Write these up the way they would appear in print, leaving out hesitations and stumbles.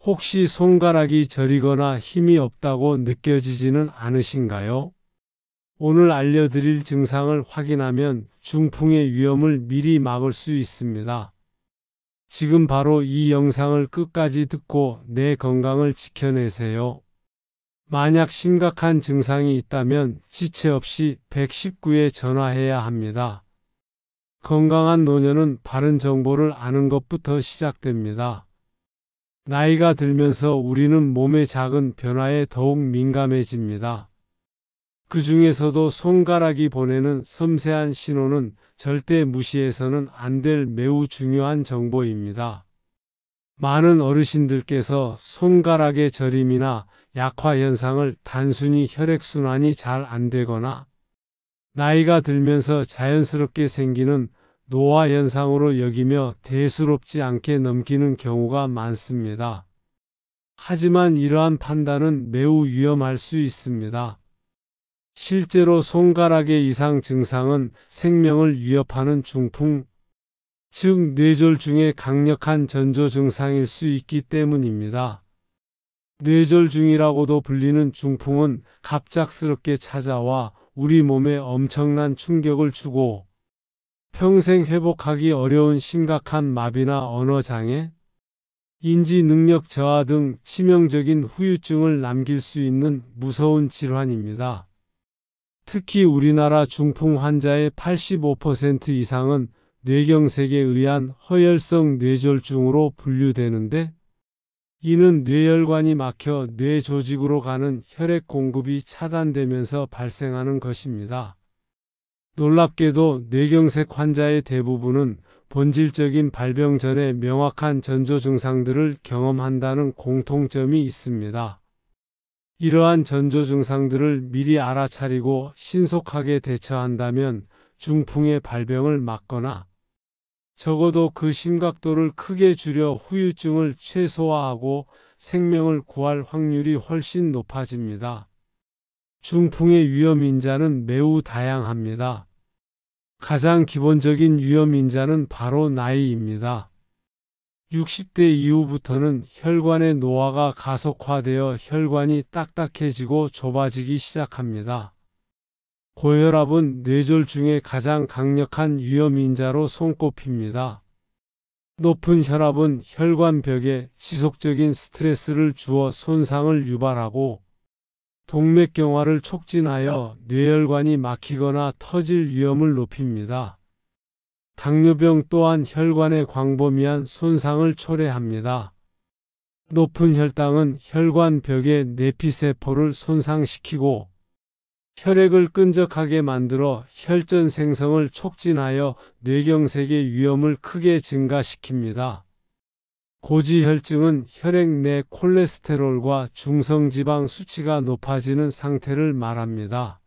혹시 손가락이 저리거나 힘이 없다고 느껴지지는 않으신가요? 오늘 알려드릴 증상을 확인하면 중풍의 위험을 미리 막을 수 있습니다. 지금 바로 이 영상을 끝까지 듣고 내 건강을 지켜내세요. 만약 심각한 증상이 있다면 지체 없이 119에 전화해야 합니다. 건강한 노년은 바른 정보를 아는 것부터 시작됩니다. 나이가 들면서 우리는 몸의 작은 변화에 더욱 민감해집니다. 그 중에서도 손가락이 보내는 섬세한 신호는 절대 무시해서는 안 될 매우 중요한 정보입니다. 많은 어르신들께서 손가락의 저림이나 약화 현상을 단순히 혈액순환이 잘 안 되거나 나이가 들면서 자연스럽게 생기는 노화 현상으로 여기며 대수롭지 않게 넘기는 경우가 많습니다. 하지만 이러한 판단은 매우 위험할 수 있습니다. 실제로 손가락의 이상 증상은 생명을 위협하는 중풍, 즉 뇌졸중의 강력한 전조 증상일 수 있기 때문입니다. 뇌졸중이라고도 불리는 중풍은 갑작스럽게 찾아와 우리 몸에 엄청난 충격을 주고 평생 회복하기 어려운 심각한 마비나 언어장애, 인지능력 저하 등 치명적인 후유증을 남길 수 있는 무서운 질환입니다. 특히 우리나라 중풍 환자의 85% 이상은 뇌경색에 의한 허혈성 뇌졸중으로 분류되는데, 이는 뇌혈관이 막혀 뇌 조직으로 가는 혈액 공급이 차단되면서 발생하는 것입니다. 놀랍게도 뇌경색 환자의 대부분은 본질적인 발병 전에 명확한 전조 증상들을 경험한다는 공통점이 있습니다. 이러한 전조 증상들을 미리 알아차리고 신속하게 대처한다면 중풍의 발병을 막거나 적어도 그 심각도를 크게 줄여 후유증을 최소화하고 생명을 구할 확률이 훨씬 높아집니다. 중풍의 위험인자는 매우 다양합니다. 가장 기본적인 위험인자는 바로 나이입니다. 60대 이후부터는 혈관의 노화가 가속화되어 혈관이 딱딱해지고 좁아지기 시작합니다. 고혈압은 뇌졸중의 가장 강력한 위험인자로 손꼽힙니다. 높은 혈압은 혈관벽에 지속적인 스트레스를 주어 손상을 유발하고 동맥경화를 촉진하여 뇌혈관이 막히거나 터질 위험을 높입니다. 당뇨병 또한 혈관의 광범위한 손상을 초래합니다. 높은 혈당은 혈관벽의 내피세포를 손상시키고 혈액을 끈적하게 만들어 혈전 생성을 촉진하여 뇌경색의 위험을 크게 증가시킵니다. 고지혈증은 혈액 내 콜레스테롤과 중성지방 수치가 높아지는 상태를 말합니다.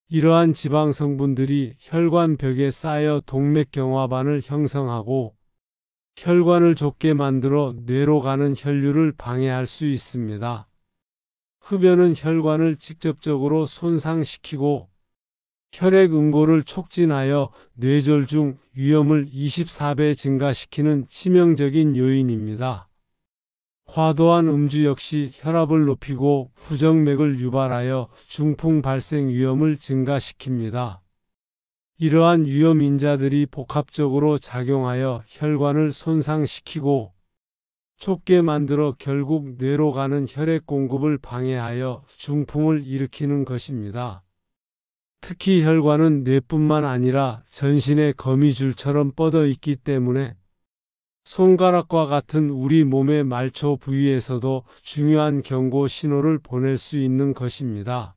이러한 지방 성분들이 혈관벽에 쌓여 동맥경화반을 형성하고 혈관을 좁게 만들어 뇌로 가는 혈류를 방해할 수 있습니다. 흡연은 혈관을 직접적으로 손상시키고 혈액 응고를 촉진하여 뇌졸중 위험을 24배 증가시키는 치명적인 요인입니다. 과도한 음주 역시 혈압을 높이고 부정맥을 유발하여 중풍 발생 위험을 증가시킵니다. 이러한 위험인자들이 복합적으로 작용하여 혈관을 손상시키고 좁게 만들어 결국 뇌로 가는 혈액 공급을 방해하여 중풍을 일으키는 것입니다. 특히 혈관은 뇌뿐만 아니라 전신의 거미줄처럼 뻗어 있기 때문에 손가락과 같은 우리 몸의 말초 부위에서도 중요한 경고 신호를 보낼 수 있는 것입니다.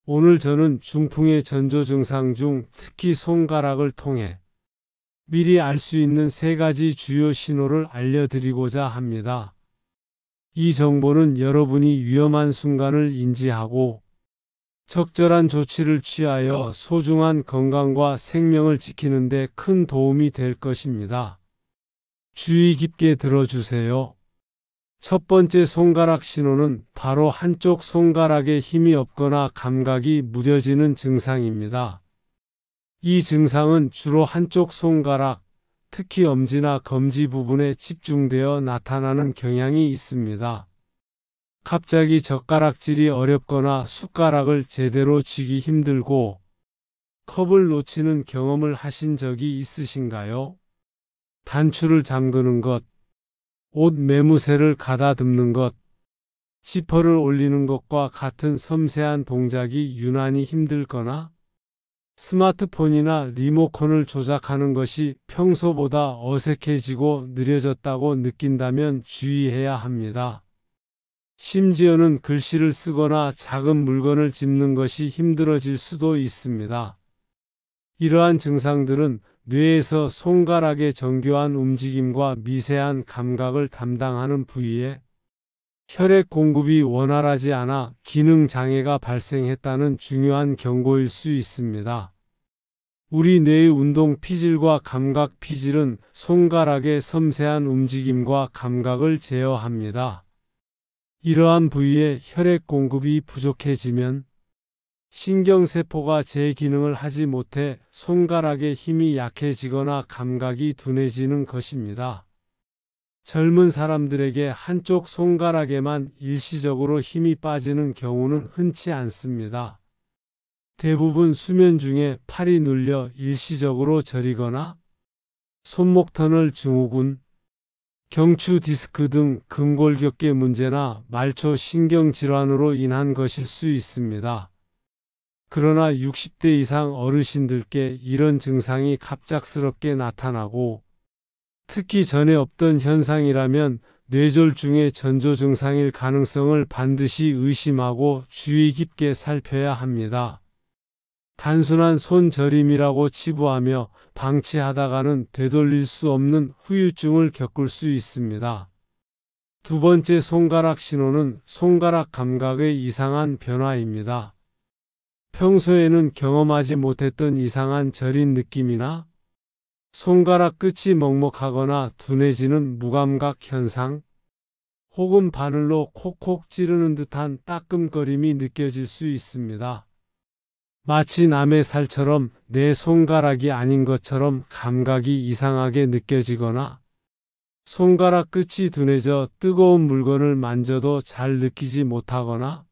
오늘 저는 중풍의 전조 증상 중 특히 손가락을 통해 미리 알 수 있는 3가지 주요 신호를 알려드리고자 합니다. 이 정보는 여러분이 위험한 순간을 인지하고 적절한 조치를 취하여 소중한 건강과 생명을 지키는 데 큰 도움이 될 것입니다. 주의 깊게 들어주세요. 첫 번째 손가락 신호는 바로 한쪽 손가락에 힘이 없거나 감각이 무뎌지는 증상입니다. 이 증상은 주로 한쪽 손가락, 특히 엄지나 검지 부분에 집중되어 나타나는 경향이 있습니다. 갑자기 젓가락질이 어렵거나 숟가락을 제대로 쥐기 힘들고 컵을 놓치는 경험을 하신 적이 있으신가요? 단추를 잠그는 것, 옷 매무새를 가다듬는 것, 지퍼를 올리는 것과 같은 섬세한 동작이 유난히 힘들거나 스마트폰이나 리모컨을 조작하는 것이 평소보다 어색해지고 느려졌다고 느낀다면 주의해야 합니다. 심지어는 글씨를 쓰거나 작은 물건을 짚는 것이 힘들어질 수도 있습니다. 이러한 증상들은 뇌에서 손가락의 정교한 움직임과 미세한 감각을 담당하는 부위에 혈액 공급이 원활하지 않아 기능 장애가 발생했다는 중요한 경고일 수 있습니다. 우리 뇌의 운동 피질과 감각 피질은 손가락의 섬세한 움직임과 감각을 제어합니다. 이러한 부위에 혈액 공급이 부족해지면 신경세포가 제 기능을 하지 못해 손가락의 힘이 약해지거나 감각이 둔해지는 것입니다. 젊은 사람들에게 한쪽 손가락에만 일시적으로 힘이 빠지는 경우는 흔치 않습니다. 대부분 수면 중에 팔이 눌려 일시적으로 저리거나 손목터널 증후군, 경추 디스크 등 근골격계 문제나 말초 신경질환으로 인한 것일 수 있습니다. 그러나 60대 이상 어르신들께 이런 증상이 갑작스럽게 나타나고 특히 전에 없던 현상이라면 뇌졸중의 전조 증상일 가능성을 반드시 의심하고 주의 깊게 살펴야 합니다. 단순한 손저림이라고 치부하며 방치하다가는 되돌릴 수 없는 후유증을 겪을 수 있습니다. 두 번째 손가락 신호는 손가락 감각의 이상한 변화입니다. 평소에는 경험하지 못했던 이상한 저린 느낌이나 손가락 끝이 먹먹하거나 둔해지는 무감각 현상, 혹은 바늘로 콕콕 찌르는 듯한 따끔거림이 느껴질 수 있습니다. 마치 남의 살처럼 내 손가락이 아닌 것처럼 감각이 이상하게 느껴지거나 손가락 끝이 둔해져 뜨거운 물건을 만져도 잘 느끼지 못하거나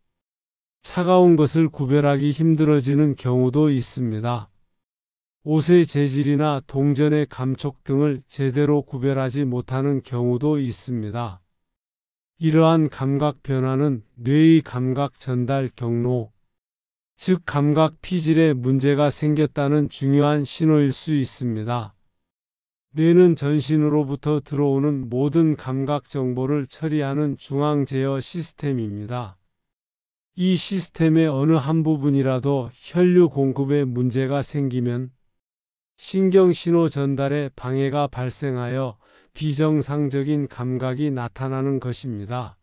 차가운 것을 구별하기 힘들어지는 경우도 있습니다. 옷의 재질이나 동전의 감촉 등을 제대로 구별하지 못하는 경우도 있습니다. 이러한 감각 변화는 뇌의 감각 전달 경로, 즉 감각 피질에 문제가 생겼다는 중요한 신호일 수 있습니다. 뇌는 전신으로부터 들어오는 모든 감각 정보를 처리하는 중앙 제어 시스템입니다. 이 시스템의 어느 한 부분이라도 혈류 공급에 문제가 생기면 신경신호 전달에 방해가 발생하여 비정상적인 감각이 나타나는 것입니다.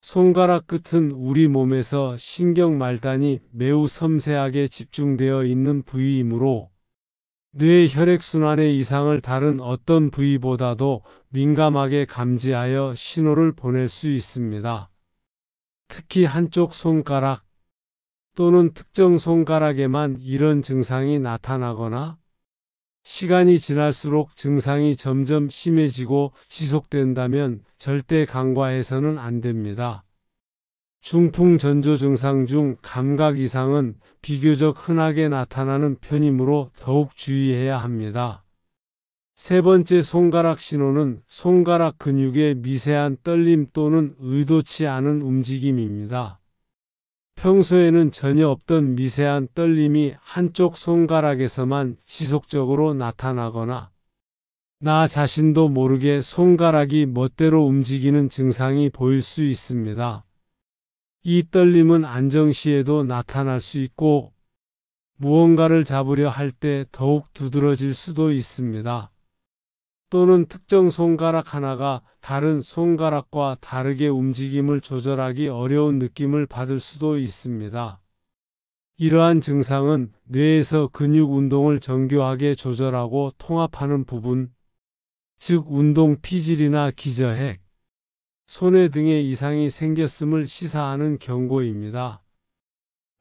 손가락 끝은 우리 몸에서 신경 말단이 매우 섬세하게 집중되어 있는 부위이므로 뇌 혈액순환의 이상을 다른 어떤 부위보다도 민감하게 감지하여 신호를 보낼 수 있습니다. 특히 한쪽 손가락 또는 특정 손가락에만 이런 증상이 나타나거나 시간이 지날수록 증상이 점점 심해지고 지속된다면 절대 간과해서는 안 됩니다. 중풍 전조 증상 중 감각 이상은 비교적 흔하게 나타나는 편이므로 더욱 주의해야 합니다. 세 번째 손가락 신호는 손가락 근육의 미세한 떨림 또는 의도치 않은 움직임입니다. 평소에는 전혀 없던 미세한 떨림이 한쪽 손가락에서만 지속적으로 나타나거나 나 자신도 모르게 손가락이 멋대로 움직이는 증상이 보일 수 있습니다. 이 떨림은 안정시에도 나타날 수 있고 무언가를 잡으려 할 때 더욱 두드러질 수도 있습니다. 또는 특정 손가락 하나가 다른 손가락과 다르게 움직임을 조절하기 어려운 느낌을 받을 수도 있습니다. 이러한 증상은 뇌에서 근육 운동을 정교하게 조절하고 통합하는 부분, 즉 운동 피질이나 기저핵, 손해 등의 이상이 생겼음을 시사하는 경고입니다.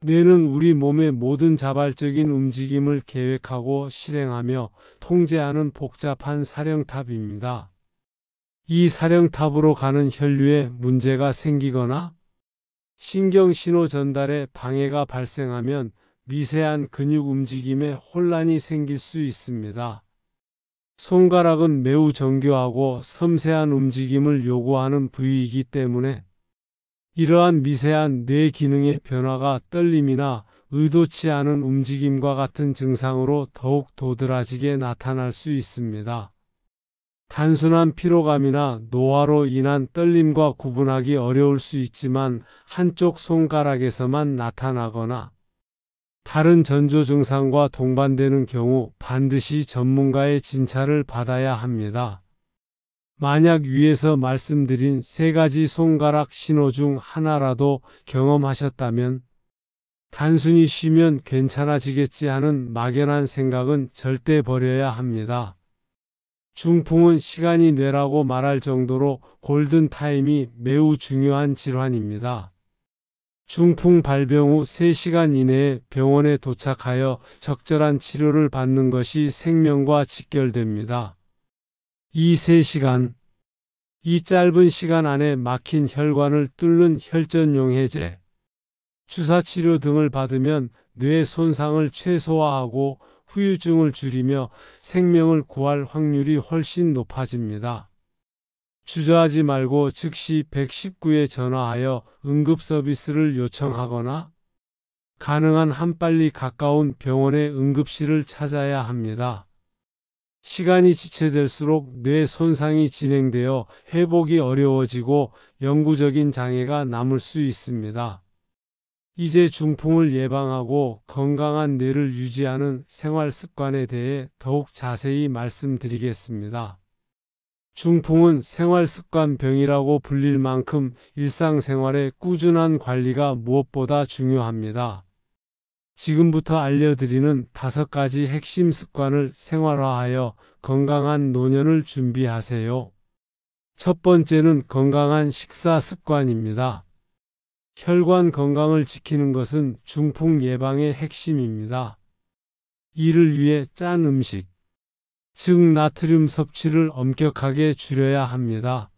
뇌는 우리 몸의 모든 자발적인 움직임을 계획하고 실행하며 통제하는 복잡한 사령탑입니다. 이 사령탑으로 가는 혈류에 문제가 생기거나 신경신호 전달에 방해가 발생하면 미세한 근육 움직임에 혼란이 생길 수 있습니다. 손가락은 매우 정교하고 섬세한 움직임을 요구하는 부위이기 때문에 이러한 미세한 뇌 기능의 변화가 떨림이나 의도치 않은 움직임과 같은 증상으로 더욱 도드라지게 나타날 수 있습니다. 단순한 피로감이나 노화로 인한 떨림과 구분하기 어려울 수 있지만 한쪽 손가락에서만 나타나거나 다른 전조 증상과 동반되는 경우 반드시 전문가의 진찰을 받아야 합니다. 만약 위에서 말씀드린 세 가지 손가락 신호 중 하나라도 경험하셨다면 단순히 쉬면 괜찮아지겠지 하는 막연한 생각은 절대 버려야 합니다. 중풍은 시간이 뇌라고 말할 정도로 골든타임이 매우 중요한 질환입니다. 중풍 발병 후 3시간 이내에 병원에 도착하여 적절한 치료를 받는 것이 생명과 직결됩니다. 이 3시간, 이 짧은 시간 안에 막힌 혈관을 뚫는 혈전용 해제, 주사치료 등을 받으면 뇌 손상을 최소화하고 후유증을 줄이며 생명을 구할 확률이 훨씬 높아집니다. 주저하지 말고 즉시 119에 전화하여 응급 서비스를 요청하거나 가능한 한 빨리 가까운 병원의 응급실을 찾아야 합니다. 시간이 지체될수록 뇌 손상이 진행되어 회복이 어려워지고 영구적인 장애가 남을 수 있습니다. 이제 중풍을 예방하고 건강한 뇌를 유지하는 생활 습관에 대해 더욱 자세히 말씀드리겠습니다. 중풍은 생활 습관 병이라고 불릴 만큼 일상생활의 꾸준한 관리가 무엇보다 중요합니다. 지금부터 알려드리는 5가지 핵심 습관을 생활화하여 건강한 노년을 준비하세요. 첫 번째는 건강한 식사 습관입니다. 혈관 건강을 지키는 것은 중풍 예방의 핵심입니다. 이를 위해 짠 음식, 즉 나트륨 섭취를 엄격하게 줄여야 합니다.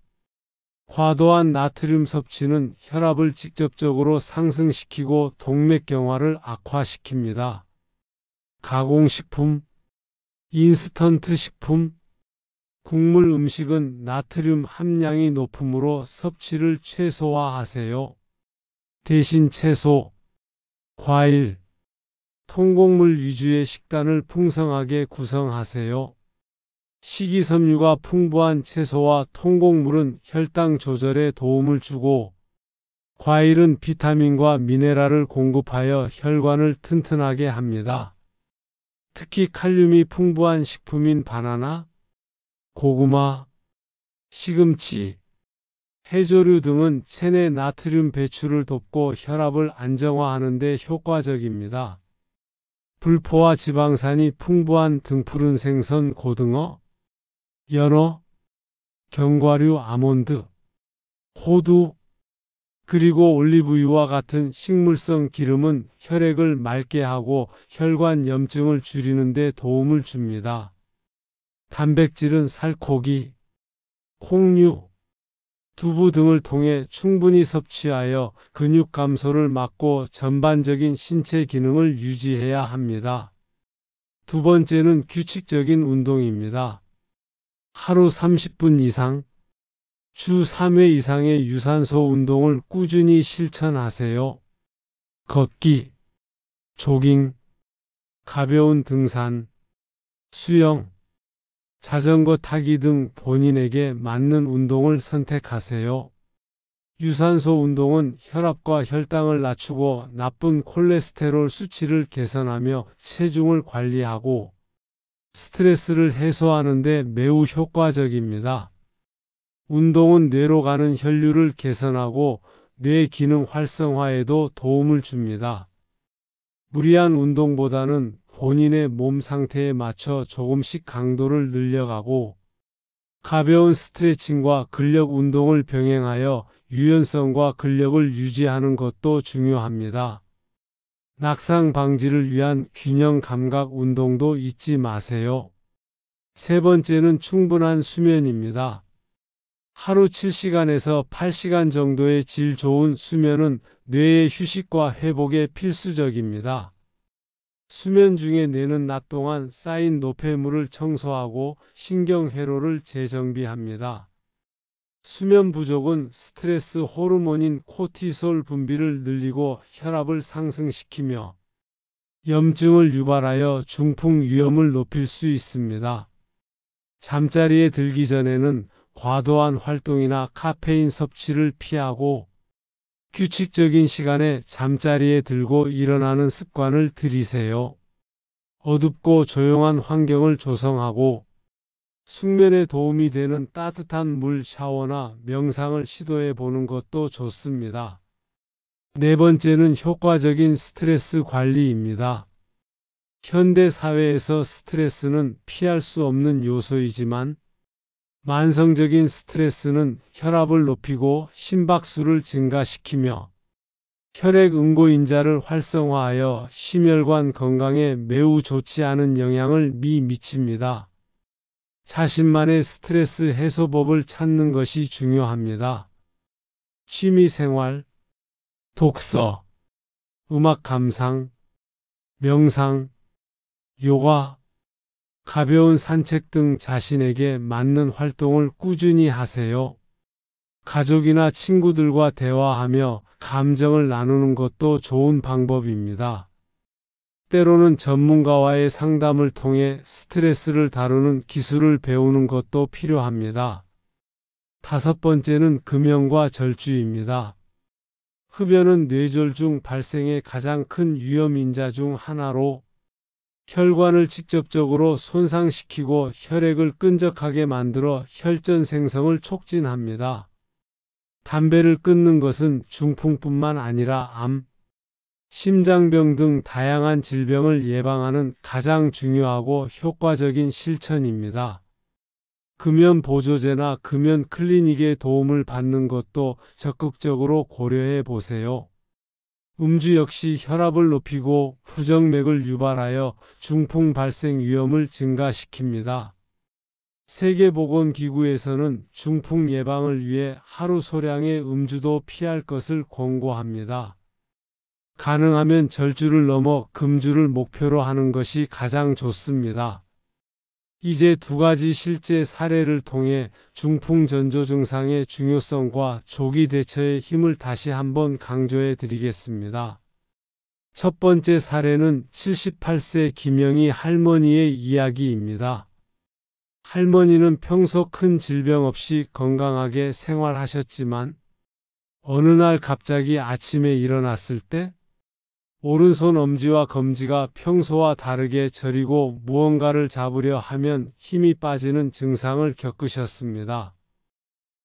과도한 나트륨 섭취는 혈압을 직접적으로 상승시키고 동맥경화를 악화시킵니다. 가공식품, 인스턴트 식품, 국물 음식은 나트륨 함량이 높으므로 섭취를 최소화하세요. 대신 채소, 과일, 통곡물 위주의 식단을 풍성하게 구성하세요. 식이섬유가 풍부한 채소와 통곡물은 혈당 조절에 도움을 주고 과일은 비타민과 미네랄을 공급하여 혈관을 튼튼하게 합니다. 특히 칼륨이 풍부한 식품인 바나나, 고구마, 시금치, 해조류 등은 체내 나트륨 배출을 돕고 혈압을 안정화하는 데 효과적입니다. 불포화 지방산이 풍부한 등푸른 생선 고등어, 연어, 견과류 아몬드, 호두, 그리고 올리브유와 같은 식물성 기름은 혈액을 맑게 하고 혈관 염증을 줄이는 데 도움을 줍니다. 단백질은 살코기, 콩류, 두부 등을 통해 충분히 섭취하여 근육 감소를 막고 전반적인 신체 기능을 유지해야 합니다. 두 번째는 규칙적인 운동입니다. 하루 30분 이상, 주 3회 이상의 유산소 운동을 꾸준히 실천하세요. 걷기, 조깅, 가벼운 등산, 수영, 자전거 타기 등 본인에게 맞는 운동을 선택하세요. 유산소 운동은 혈압과 혈당을 낮추고 나쁜 콜레스테롤 수치를 개선하며 체중을 관리하고 스트레스를 해소하는 데 매우 효과적입니다. 운동은 뇌로 가는 혈류를 개선하고 뇌 기능 활성화에도 도움을 줍니다. 무리한 운동보다는 본인의 몸 상태에 맞춰 조금씩 강도를 늘려가고 가벼운 스트레칭과 근력 운동을 병행하여 유연성과 근력을 유지하는 것도 중요합니다. 낙상 방지를 위한 균형 감각 운동도 잊지 마세요. 세 번째는 충분한 수면입니다. 하루 7시간에서 8시간 정도의 질 좋은 수면은 뇌의 휴식과 회복에 필수적입니다. 수면 중에 뇌는 낮 동안 쌓인 노폐물을 청소하고 신경회로를 재정비합니다. 수면 부족은 스트레스 호르몬인 코티솔 분비를 늘리고 혈압을 상승시키며 염증을 유발하여 중풍 위험을 높일 수 있습니다. 잠자리에 들기 전에는 과도한 활동이나 카페인 섭취를 피하고 규칙적인 시간에 잠자리에 들고 일어나는 습관을 들이세요. 어둡고 조용한 환경을 조성하고 숙면에 도움이 되는 따뜻한 물 샤워나 명상을 시도해 보는 것도 좋습니다. 네 번째는 효과적인 스트레스 관리입니다. 현대 사회에서 스트레스는 피할 수 없는 요소이지만 만성적인 스트레스는 혈압을 높이고 심박수를 증가시키며 혈액 응고인자를 활성화하여 심혈관 건강에 매우 좋지 않은 영향을 미칩니다. 자신만의 스트레스 해소법을 찾는 것이 중요합니다. 취미생활, 독서, 음악 감상, 명상, 요가, 가벼운 산책 등 자신에게 맞는 활동을 꾸준히 하세요. 가족이나 친구들과 대화하며 감정을 나누는 것도 좋은 방법입니다. 때로는 전문가와의 상담을 통해 스트레스를 다루는 기술을 배우는 것도 필요합니다. 다섯 번째는 금연과 절주입니다. 흡연은 뇌졸중 발생의 가장 큰 위험인자 중 하나로 혈관을 직접적으로 손상시키고 혈액을 끈적하게 만들어 혈전 생성을 촉진합니다. 담배를 끊는 것은 중풍뿐만 아니라 암, 심장병 등 다양한 질병을 예방하는 가장 중요하고 효과적인 실천입니다. 금연 보조제나 금연 클리닉의 도움을 받는 것도 적극적으로 고려해 보세요. 음주 역시 혈압을 높이고 부정맥을 유발하여 중풍 발생 위험을 증가시킵니다. 세계보건기구에서는 중풍 예방을 위해 하루 소량의 음주도 피할 것을 권고합니다. 가능하면 절주를 넘어 금주를 목표로 하는 것이 가장 좋습니다. 이제 두 가지 실제 사례를 통해 중풍 전조 증상의 중요성과 조기 대처의 힘을 다시 한번 강조해 드리겠습니다. 첫 번째 사례는 78세 김영희 할머니의 이야기입니다. 할머니는 평소 큰 질병 없이 건강하게 생활하셨지만 어느 날 갑자기 아침에 일어났을 때 오른손 엄지와 검지가 평소와 다르게 저리고 무언가를 잡으려 하면 힘이 빠지는 증상을 겪으셨습니다.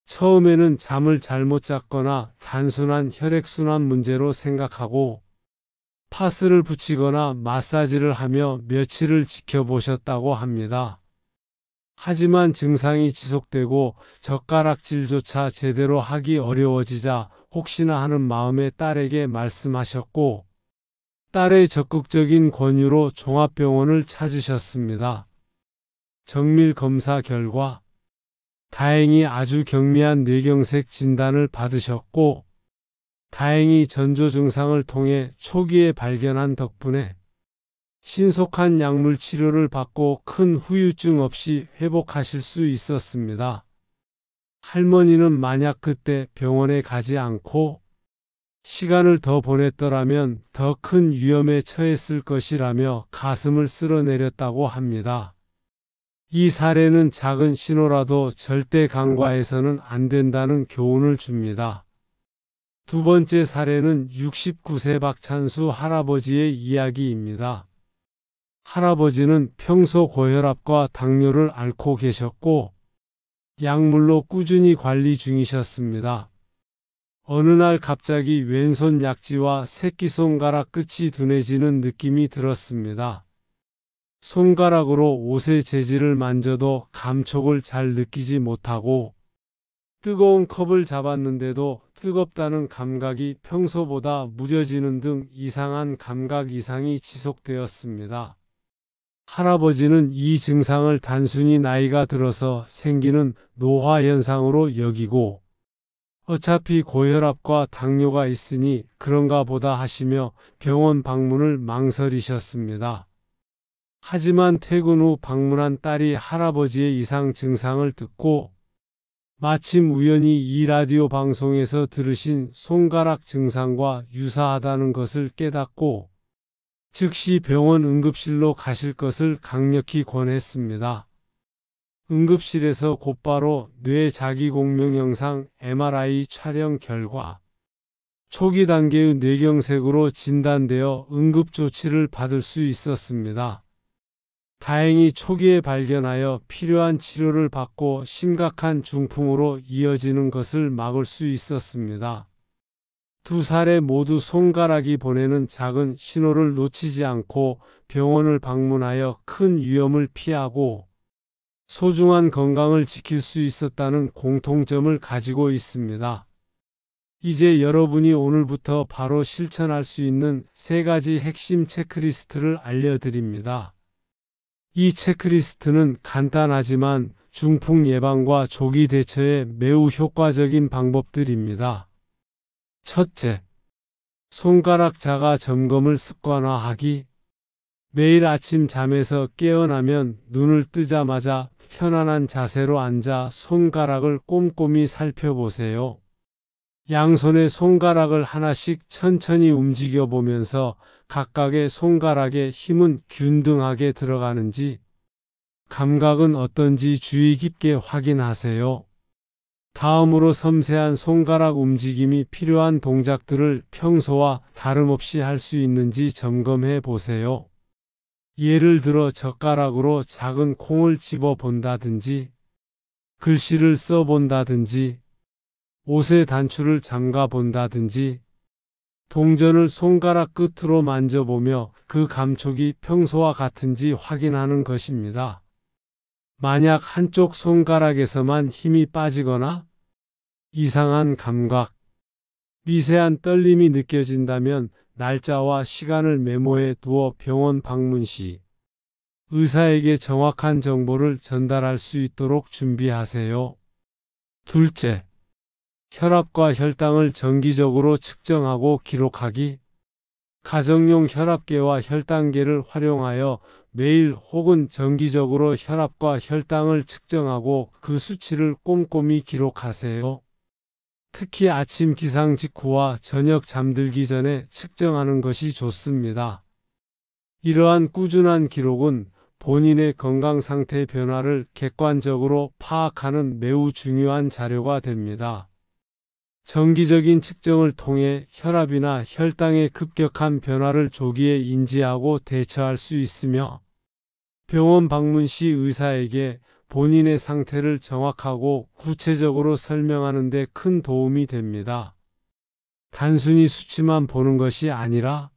처음에는 잠을 잘못 잤거나 단순한 혈액순환 문제로 생각하고 파스를 붙이거나 마사지를 하며 며칠을 지켜보셨다고 합니다. 하지만 증상이 지속되고 젓가락질조차 제대로 하기 어려워지자 혹시나 하는 마음에 딸에게 말씀하셨고 딸의 적극적인 권유로 종합병원을 찾으셨습니다. 정밀 검사 결과 다행히 아주 경미한 뇌경색 진단을 받으셨고 다행히 전조 증상을 통해 초기에 발견한 덕분에 신속한 약물 치료를 받고 큰 후유증 없이 회복하실 수 있었습니다. 할머니는 만약 그때 병원에 가지 않고 시간을 더 보냈더라면 더 큰 위험에 처했을 것이라며 가슴을 쓸어내렸다고 합니다. 이 사례는 작은 신호라도 절대 간과해서는 안 된다는 교훈을 줍니다. 두 번째 사례는 69세 박찬수 할아버지의 이야기입니다. 할아버지는 평소 고혈압과 당뇨를 앓고 계셨고 약물로 꾸준히 관리 중이셨습니다. 어느 날 갑자기 왼손 약지와 새끼손가락 끝이 둔해지는 느낌이 들었습니다. 손가락으로 옷의 재질을 만져도 감촉을 잘 느끼지 못하고 뜨거운 컵을 잡았는데도 뜨겁다는 감각이 평소보다 무뎌지는 등 이상한 감각 이상이 지속되었습니다. 할아버지는 이 증상을 단순히 나이가 들어서 생기는 노화 현상으로 여기고 어차피 고혈압과 당뇨가 있으니 그런가 보다 하시며 병원 방문을 망설이셨습니다. 하지만 퇴근 후 방문한 딸이 할아버지의 이상 증상을 듣고 마침 우연히 이 라디오 방송에서 들으신 손가락 증상과 유사하다는 것을 깨닫고 즉시 병원 응급실로 가실 것을 강력히 권했습니다. 응급실에서 곧바로 뇌 자기공명 영상 MRI 촬영 결과 초기 단계의 뇌경색으로 진단되어 응급조치를 받을 수 있었습니다. 다행히 초기에 발견하여 필요한 치료를 받고 심각한 중풍으로 이어지는 것을 막을 수 있었습니다. 두 사례 모두 손가락이 보내는 작은 신호를 놓치지 않고 병원을 방문하여 큰 위험을 피하고 소중한 건강을 지킬 수 있었다는 공통점을 가지고 있습니다. 이제 여러분이 오늘부터 바로 실천할 수 있는 3가지 핵심 체크리스트를 알려드립니다. 이 체크리스트는 간단하지만 중풍 예방과 조기 대처에 매우 효과적인 방법들입니다. 첫째, 손가락 자가 점검을 습관화하기. 매일 아침 잠에서 깨어나면 눈을 뜨자마자 편안한 자세로 앉아 손가락을 꼼꼼히 살펴보세요. 양손의 손가락을 하나씩 천천히 움직여 보면서 각각의 손가락에 힘은 균등하게 들어가는지, 감각은 어떤지 주의 깊게 확인하세요. 다음으로 섬세한 손가락 움직임이 필요한 동작들을 평소와 다름없이 할 수 있는지 점검해 보세요. 예를 들어 젓가락으로 작은 콩을 집어 본다든지, 글씨를 써 본다든지, 옷의 단추를 잠가 본다든지, 동전을 손가락 끝으로 만져보며 그 감촉이 평소와 같은지 확인하는 것입니다. 만약 한쪽 손가락에서만 힘이 빠지거나 이상한 감각, 미세한 떨림이 느껴진다면 날짜와 시간을 메모해 두어 병원 방문 시 의사에게 정확한 정보를 전달할 수 있도록 준비하세요. 둘째, 혈압과 혈당을 정기적으로 측정하고 기록하기. 가정용 혈압계와 혈당계를 활용하여 매일 혹은 정기적으로 혈압과 혈당을 측정하고 그 수치를 꼼꼼히 기록하세요. 특히 아침 기상 직후와 저녁 잠들기 전에 측정하는 것이 좋습니다. 이러한 꾸준한 기록은 본인의 건강 상태 변화를 객관적으로 파악하는 매우 중요한 자료가 됩니다. 정기적인 측정을 통해 혈압이나 혈당의 급격한 변화를 조기에 인지하고 대처할 수 있으며 병원 방문 시 의사에게 본인의 상태를 정확하고 구체적으로 설명하는 데 큰 도움이 됩니다. 단순히 수치만 보는 것이 아니라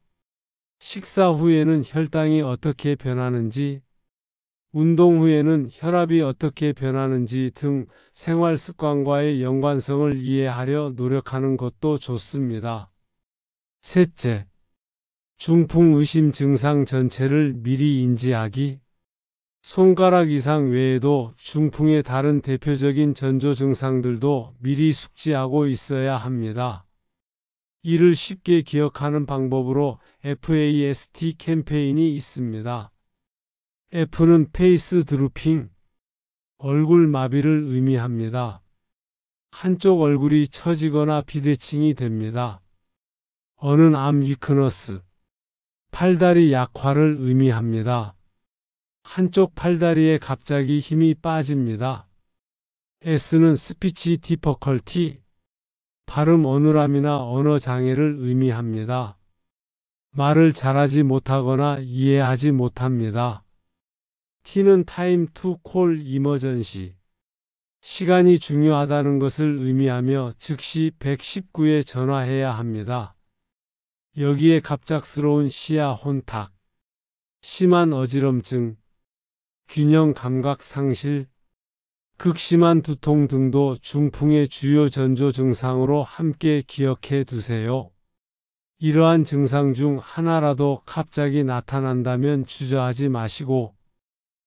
식사 후에는 혈당이 어떻게 변하는지, 운동 후에는 혈압이 어떻게 변하는지 등 생활 습관과의 연관성을 이해하려 노력하는 것도 좋습니다. 셋째, 중풍 의심 증상 전체를 미리 인지하기. 손가락 이상 외에도 중풍의 다른 대표적인 전조 증상들도 미리 숙지하고 있어야 합니다. 이를 쉽게 기억하는 방법으로 FAST 캠페인이 있습니다. F는 페이스 드루핑, 얼굴 마비를 의미합니다. 한쪽 얼굴이 처지거나 비대칭이 됩니다. 어는 암 위크너스, 팔다리 약화를 의미합니다. 한쪽 팔다리에 갑자기 힘이 빠집니다. S는 스피치 디퍼컬티, 발음 어눌함이나 언어 장애를 의미합니다. 말을 잘하지 못하거나 이해하지 못합니다. T는 타임 투 콜 이머전시, 시간이 중요하다는 것을 의미하며 즉시 119에 전화해야 합니다. 여기에 갑작스러운 시야 혼탁, 심한 어지럼증, 균형 감각 상실, 극심한 두통 등도 중풍의 주요 전조 증상으로 함께 기억해 두세요. 이러한 증상 중 하나라도 갑자기 나타난다면 주저하지 마시고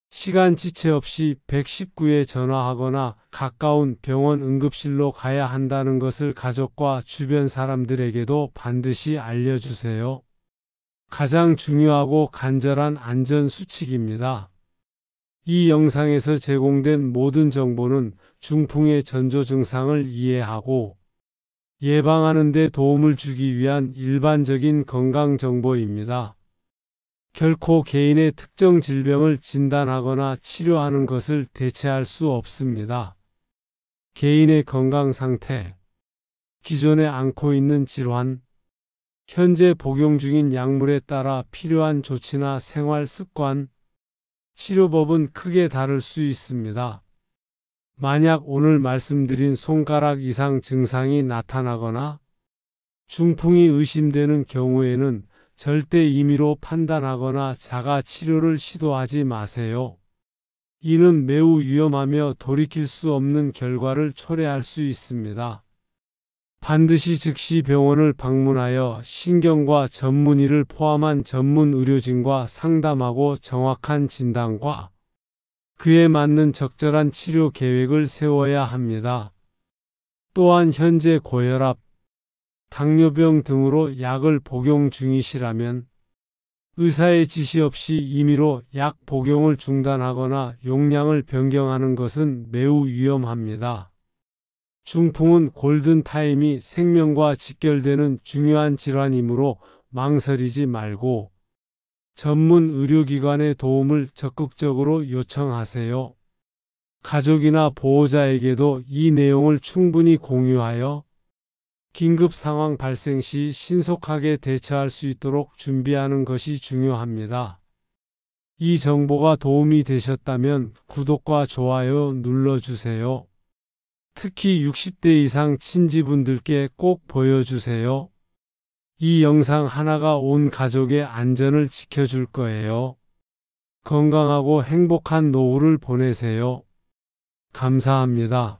시간 지체 없이 119에 전화하거나 가까운 병원 응급실로 가야 한다는 것을 가족과 주변 사람들에게도 반드시 알려주세요. 가장 중요하고 간절한 안전수칙입니다. 이 영상에서 제공된 모든 정보는 중풍의 전조 증상을 이해하고 예방하는 데 도움을 주기 위한 일반적인 건강 정보입니다. 결코 개인의 특정 질병을 진단하거나 치료하는 것을 대체할 수 없습니다. 개인의 건강 상태, 기존에 앓고 있는 질환, 현재 복용 중인 약물에 따라 필요한 조치나 생활 습관, 치료법은 크게 다를 수 있습니다. 만약 오늘 말씀드린 손가락 이상 증상이 나타나거나 중풍이 의심되는 경우에는 절대 임의로 판단하거나 자가 치료를 시도하지 마세요. 이는 매우 위험하며 돌이킬 수 없는 결과를 초래할 수 있습니다. 반드시 즉시 병원을 방문하여 신경과 전문의를 포함한 전문 의료진과 상담하고 정확한 진단과 그에 맞는 적절한 치료 계획을 세워야 합니다. 또한 현재 고혈압, 당뇨병 등으로 약을 복용 중이시라면 의사의 지시 없이 임의로 약 복용을 중단하거나 용량을 변경하는 것은 매우 위험합니다. 중풍은 골든타임이 생명과 직결되는 중요한 질환이므로 망설이지 말고 전문 의료기관의 도움을 적극적으로 요청하세요. 가족이나 보호자에게도 이 내용을 충분히 공유하여 긴급 상황 발생 시 신속하게 대처할 수 있도록 준비하는 것이 중요합니다. 이 정보가 도움이 되셨다면 구독과 좋아요 눌러주세요. 특히 60대 이상 친지분들께 꼭 보여주세요. 이 영상 하나가 온 가족의 안전을 지켜줄 거예요. 건강하고 행복한 노후를 보내세요. 감사합니다.